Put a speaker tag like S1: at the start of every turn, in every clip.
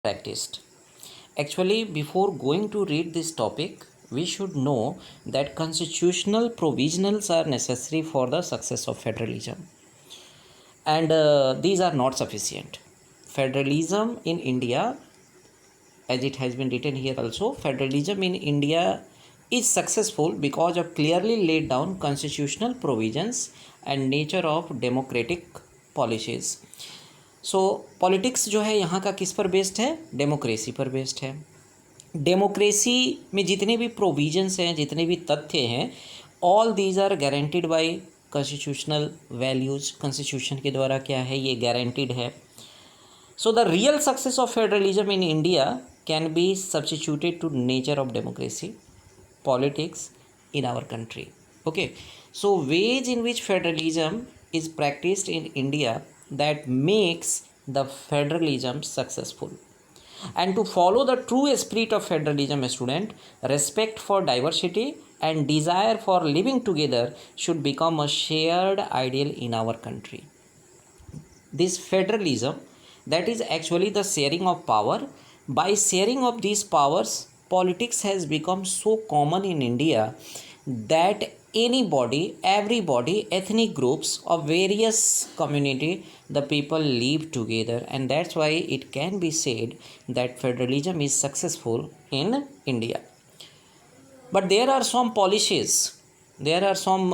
S1: practiced. Actually, before going to read this topic, we should know that constitutional provisionals are necessary for the success of federalism, and these are not sufficient. Federalism in India, as it has been written here also, federalism in India is successful because of clearly laid down constitutional provisions and nature of democratic policies. So politics जो है यहाँ का किस पर based है? Democracy पर based है। Democracy में जितने भी प्रोविजंस हैं, जितने भी तथ्य हैं, all these are guaranteed by constitutional values. Constitution के द्वारा क्या है, ये गारंटीड है। So the real success of federalism in India can be substituted to nature of democracy politics in our country. Okay, so ways in which federalism is practiced in India that makes the federalism successful. And to follow the true spirit of federalism, student, respect for diversity and desire for living together should become a shared ideal in our country. This federalism, that is actually the sharing of power. By sharing of these powers, politics has become so common in India that anybody, everybody, ethnic groups of various community, the people live together, and that's why it can be said that federalism is successful in India. But there are some policies, there are some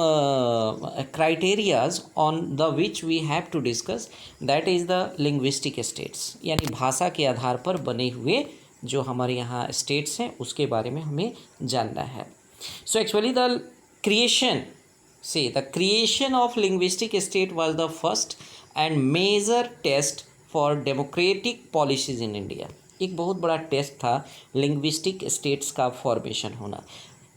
S1: criterias on the which we have to discuss, that is the linguistic states, यानी भाषा के आधार पर बने हुए जो हमारे यहाँ states हैं उसके बारे में हमें जानना है. So actually the creation of linguistic state was the first and major test for democratic policies in India. एक बहुत बड़ा टेस्ट था लिंग्विस्टिक स्टेट्स का फॉर्मेशन होना.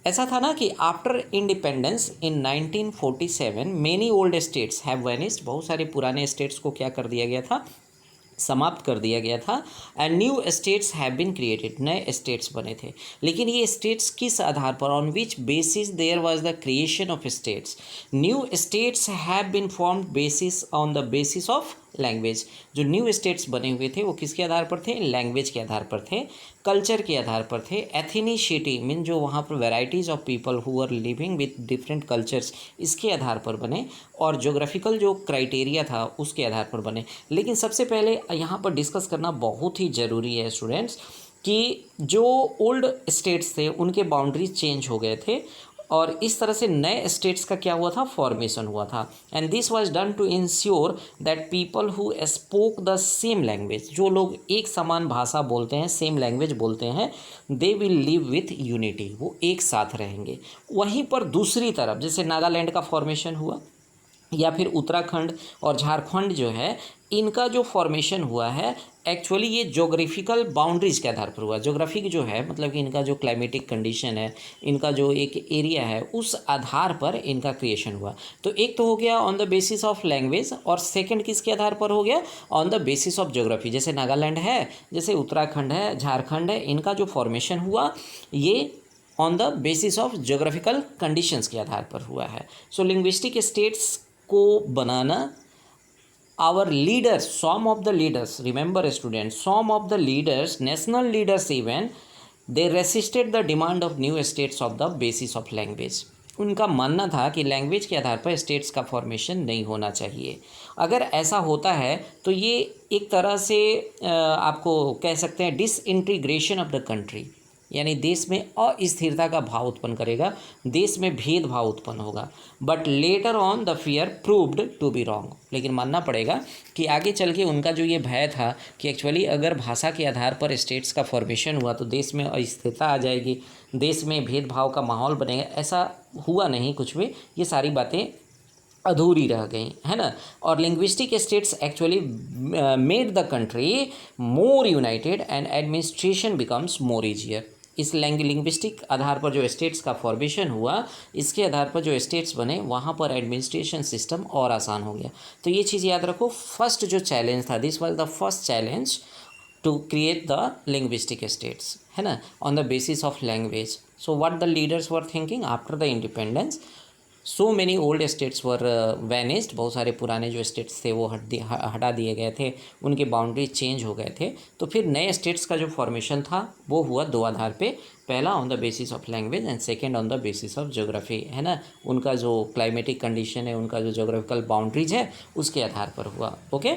S1: ऐसा था ना कि after independence in 1947 many old states have vanished. बहुत सारे पुराने स्टेट्स को क्या कर दिया गया था, समाप्त कर दिया गया था. And new states have been created, नए स्टेट्स बने थे. लेकिन ये स्टेट्स किस आधार पर, on which basis there was the creation of states? New states have been formed basis on the basis of language. जो न्यू स्टेट्स बने हुए थे वो किसके आधार पर थे? लैंग्वेज के आधार पर थे, कल्चर के आधार पर थे. एथनिसिटी मीन जो वहाँ पर varieties of people who are living with different cultures, इसके आधार पर बने. और जोग्राफिकल जो क्राइटेरिया था उसके आधार पर बने. लेकिन सबसे पहले यहाँ पर डिस्कस करना बहुत ही ज़रूरी है स्टूडेंट्स कि जो ओल्ड स्टेट्स थे उनके बाउंड्रीज चेंज हो गए थे और इस तरह से नए स्टेट्स का क्या हुआ था, फॉर्मेशन हुआ था. And this was done to ensure that people who spoke the same language, जो लोग एक समान भाषा बोलते हैं, सेम लैंग्वेज बोलते हैं, they will live with unity, वो एक साथ रहेंगे. वहीं पर दूसरी तरफ जैसे नागालैंड का फॉर्मेशन हुआ या फिर उत्तराखंड और झारखंड जो है, इनका जो फॉर्मेशन हुआ है एक्चुअली ये जोग्राफिकल बाउंड्रीज के आधार पर हुआ. जोग्राफिक जो है मतलब कि इनका जो क्लाइमेटिक कंडीशन है, इनका जो एक एरिया है, उस आधार पर इनका क्रिएशन हुआ. तो एक तो हो गया on the basis of language और सेकंड किसके आधार पर हो गया, on the basis of geography. जैसे नागालैंड है, जैसे उत्तराखंड है, झारखंड है, इनका जो फॉर्मेशन हुआ ये on the basis of geographical conditions के आधार पर हुआ है. सो लिंग्विस्टिक स्टेट्स को बनाना, our leaders, some of the leaders, remember students, some of the leaders, national leaders even, they resisted the demand of new states of the basis of language. उनका मानना था कि language के आधार पर स्टेट्स का formation नहीं होना चाहिए. अगर ऐसा होता है तो ये एक तरह से आपको कह सकते हैं डिसइंटीग्रेशन ऑफ द कंट्री, यानी देश में अस्थिरता का भाव उत्पन्न करेगा, देश में भेदभाव उत्पन्न होगा. But later on the fear proved to be wrong. लेकिन मानना पड़ेगा कि आगे चल के उनका जो ये भय था कि एक्चुअली अगर भाषा के आधार पर स्टेट्स का फॉर्मेशन हुआ तो देश में अस्थिरता आ जाएगी, देश में भेदभाव का माहौल बनेगा. ऐसा हुआ नहीं कुछ भी, ये सारी बातें अधूरी रह गई, है ना. और linguistic states actually made the country more United and administration becomes more easier. इस लिंग्विस्टिक आधार पर जो स्टेट्स का फॉर्मेशन हुआ, इसके आधार पर जो स्टेट्स बने वहाँ पर एडमिनिस्ट्रेशन सिस्टम और आसान हो गया. तो ये चीज़ याद रखो. फर्स्ट जो चैलेंज था, this was the first challenge to create the linguistic states, है ना, on the basis of language. So what the leaders were thinking after the independence, so many old states were vanished, बहुत सारे पुराने जो states थे वो हटा दिए गए थे, उनके बाउंड्री चेंज हो गए थे। तो फिर नए स्टेट्स का जो फॉर्मेशन था वो हुआ दो आधार पे, पहला on the basis of language and second on the basis of geography, है ना, उनका जो क्लाइमेटिक कंडीशन है, उनका जो जोग्राफिकल बाउंड्रीज है उसके आधार पर हुआ। ओके।